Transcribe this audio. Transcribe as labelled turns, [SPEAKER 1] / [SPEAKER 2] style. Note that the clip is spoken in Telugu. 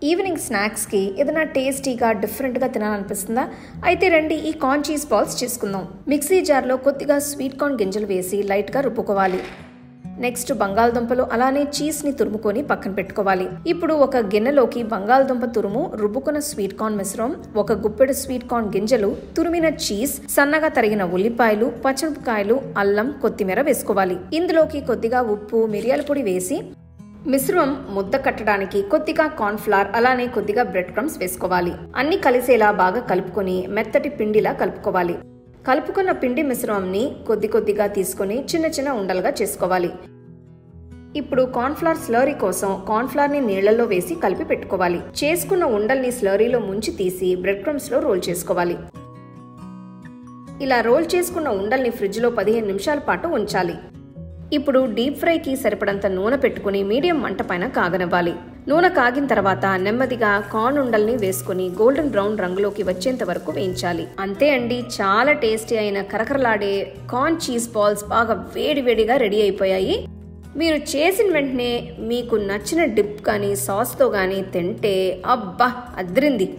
[SPEAKER 1] ఈవినింగ్ స్నాక్స్కి ఏదైనా టేస్టీగా డిఫరెంట్గా తినాలనిపిస్తుందా? అయితే రండి ఈ కార్న్ చీజ్ బాల్స్ చేసుకుందాం. మిక్సీ జార్లో కొద్దిగా స్వీట్ కార్న్ గింజలు వేసి లైట్గా రుబ్బుకోవాలి. నెక్స్ట్ బంగాళదుంపలు అలానే చీజ్ని తురుముకొని పక్కన పెట్టుకోవాలి. ఇప్పుడు ఒక గిన్నెలోకి బంగాళదుంప తురుము, రుబ్బుకున్న స్వీట్ కార్న్ మిశ్రమం, ఒక గుప్పెడు స్వీట్ కార్న్ గింజలు, తురిమిన చీజ్, సన్నగా తరిగిన ఉల్లిపాయలు, పచ్చిమిరపకాయలు, అల్లం, కొత్తిమీర వేసుకోవాలి. ఇందులోకి కొద్దిగా ఉప్పు, మిరియాల పొడి వేసి మిశ్రమం ముద్ద కట్టడానికి కొద్దిగా కార్న్ ఫ్లవర్ అలానే కొద్దిగా బ్రెడ్ క్రమ్స్ వేసుకోవాలి. అన్ని కలిసేలా బాగా కలుపుకొని మెత్తటి పిండిలా కలుపుకోవాలి. కలుపుకున్న పిండి మిశ్రమంని కొద్ది కొద్దిగా తీసుకొని చిన్న చిన్న ఉండలుగా చేసుకోవాలి. ఇప్పుడు కార్న్ఫ్లవర్ స్లరీ కోసం కార్న్ఫ్లవర్ ని నీళ్లలో వేసి కలిపి పెట్టుకోవాలి. చేసుకున్న ఉండల్ని స్లరీలో ముంచి తీసి బ్రెడ్ క్రమ్స్ లో రోల్ చేసుకోవాలి. ఇలా రోల్ చేసుకున్న ఉండల్ని ఫ్రిడ్జ్ లో 15 నిమిషాల పాటు ఉంచాలి. ఇప్పుడు డీప్ ఫ్రైకి సరిపడంత నూనె పెట్టుకుని మీడియం మంట పైన కాగనివ్వాలి. నూనె కాగిన తర్వాత నెమ్మదిగా కార్న్ ఉండల్ని వేసుకుని గోల్డెన్ బ్రౌన్ రంగులోకి వచ్చేంత వరకు వేయించాలి. అంతే అండి, చాలా టేస్టీ అయిన కరకరలాడే కార్న్ చీజ్ బాల్స్ బాగా వేడివేడిగా రెడీ అయిపోయాయి. మీరు చేసిన వెంటనే మీకు నచ్చిన డిప్ కానీ సాస్తో కానీ తింటే అబ్బా అద్రింది.